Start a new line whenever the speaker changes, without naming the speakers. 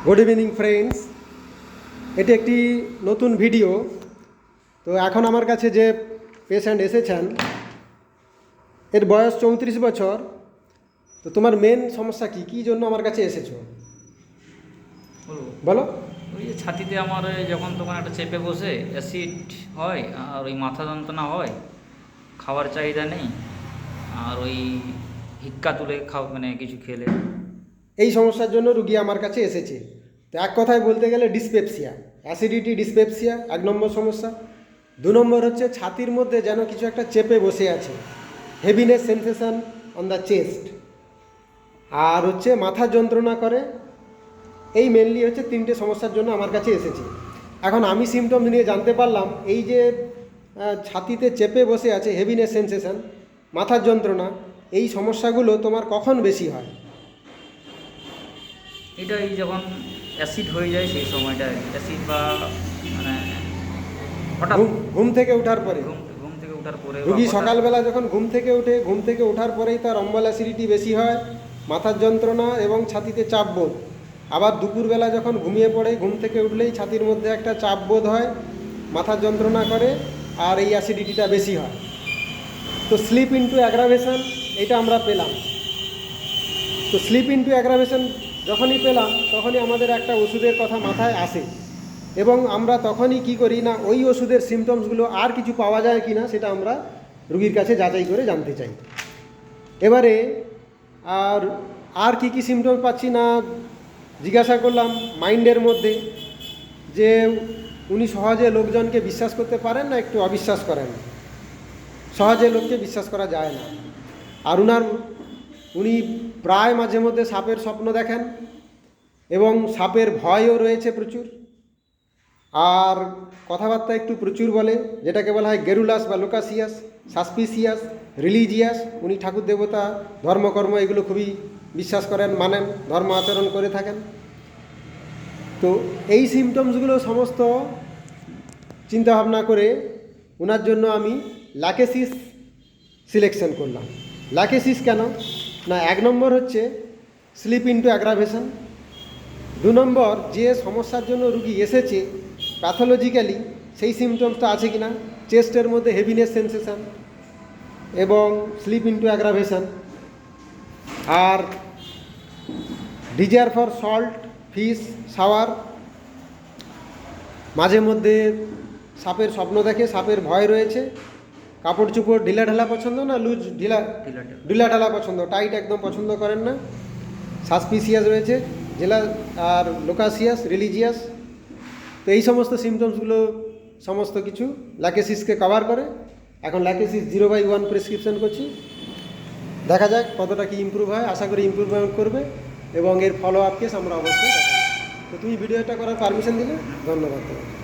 Good evening friends, এটি একটি নতুন ভিডিও। তো এখন আমার কাছে যে পেশেন্ট এসেছেন এর বয়স 34 বছর। তো তোমার মেন সমস্যা কি, কী জন্য আমার কাছে এসেছো বলো।
ওই যে ছাতিতে আমার যখন তখন একটা চেপে বসে অ্যাসিড হয়, আর ওই মাথা যন্ত্রণা হয়, খাওয়ার চাহিদা নেই, আর ওই হিক্কা তুলে মানে কিছু খেলে।
এই সমস্যার জন্য রুগী আমার কাছে এসেছে। তো এক কথায় বলতে গেলে ডিসপেপসিয়া, অ্যাসিডিটি ডিসপেপসিয়া 1 নম্বর সমস্যা। 2 নম্বর হচ্ছে ছাতির মধ্যে যেন কিছু একটা চেপে বসে আছে, heaviness sensation on the chest. আর হচ্ছে মাথা যন্ত্রণা করে। এই মেনলি হচ্ছে 3টে সমস্যার জন্য আমার কাছে এসেছে। এখন আমি সিমটমস নিয়ে জানতে পারলাম এই যে ছাতিতে চেপে বসে আছে, হেভিনেস সেন্সেশন, মাথার যন্ত্রণা, এই সমস্যাগুলো তোমার কখন বেশি হয়?
এটা এই যখন অ্যাসিড হয়ে যায় সেই সময়টা, অ্যাসিড বা মানে হঠাৎ
ঘুম থেকে ওঠার পরে।
ঘুম থেকে ওঠার পরে
রুগী সকালবেলা যখন ঘুম থেকে ওঠে, ঘুম থেকে ওঠার পরেই তার অম্বল অ্যাসিডিটি বেশি হয়, মাথার যন্ত্রণা এবং ছাতিতে চাপ বোধ। আবার দুপুরবেলা যখন ঘুমিয়ে পড়ে, ঘুম থেকে উঠলেই ছাতির মধ্যে একটা চাপ বোধ হয়, মাথার যন্ত্রণা করে, আর এই অ্যাসিডিটিটা বেশি হয়। তো স্লিপ ইনটু অ্যাগ্রাভেশন এটা আমরা পেলাম। তো স্লিপ ইনটু অ্যাগ্রাভেশন যখনই পেলাম তখনই আমাদের একটা ওষুধের কথা মাথায় আসে, এবং আমরা তখনই কি করি না, ওই ওষুধের সিমটমসগুলো আর কিছু পাওয়া যায় কি না সেটা আমরা রুগীর কাছে যাচাই করে জানতে চাই। এবারে আর কি সিমটমস পাচ্ছি না জিজ্ঞাসা করলাম মাইন্ডের মধ্যে, যে উনি সহজে লোকজনকে বিশ্বাস করতে পারেন না, একটু অবিশ্বাস করেন। সহজে লোককে বিশ্বাস করা যায় না। আর উনি প্রায় মাঝে মধ্যে সাপের স্বপ্ন দেখেন, এবং সাপের ভয়ও রয়েছে প্রচুর। আর কথাবার্তা একটু প্রচুর বলে, যেটাকে বলা হয় গেরুলাস বা লোকাসিয়াস, সাসপিসিয়াস, রিলিজিয়াস। উনি ঠাকুর দেবতা, ধর্মকর্ম এগুলো খুবই বিশ্বাস করেন, মানেন, ধর্ম আচরণ করে থাকেন। তো এই সিমটমসগুলো সমস্ত চিন্তাভাবনা করে ওনার জন্য আমি ল্যাকেসিস সিলেকশন করলাম। ল্যাকেসিস কেন না, 1 নম্বর হচ্ছে স্লিপ ইনটু অ্যাগ্রাভেশন। 2 নম্বর, যে সমস্যার জন্য রুগী এসেছে প্যাথোলজিক্যালি সেই সিমটমসটা আছে কি না, চেস্টের মধ্যে হেভিনেস সেন্সেশন এবং স্লিপ ইনটু অ্যাগ্রাভেশন। আর desire for salt, fish, shower, মাঝে মধ্যে সাপের স্বপ্ন দেখে, সাপের ভয় রয়েছে। কাপড় চোপড় ঢিলা ঢালা পছন্দ না, লুজ ঢিলা ঢালা পছন্দ, টাইট একদম পছন্দ করেন না। সাসপিসিয়াস রয়েছে, আর লোকাসিয়াস, রিলিজিয়াস। তো এই সমস্ত সিমটমসগুলো সমস্ত কিছু ল্যাকেসিসকে কভার করে। এখন ল্যাকেসিস 0/1 প্রেসক্রিপশন করছি, দেখা যাক কতটা কি ইমপ্রুভ হয়। আশা করি ইমপ্রুভমেন্ট করবে, এবং এর ফলো আপ কেস আমরা অবশ্যই দেখাবো। তো তুমি ভিডিওটা করার পারমিশন দিলে ধন্যবাদ তোমাকে।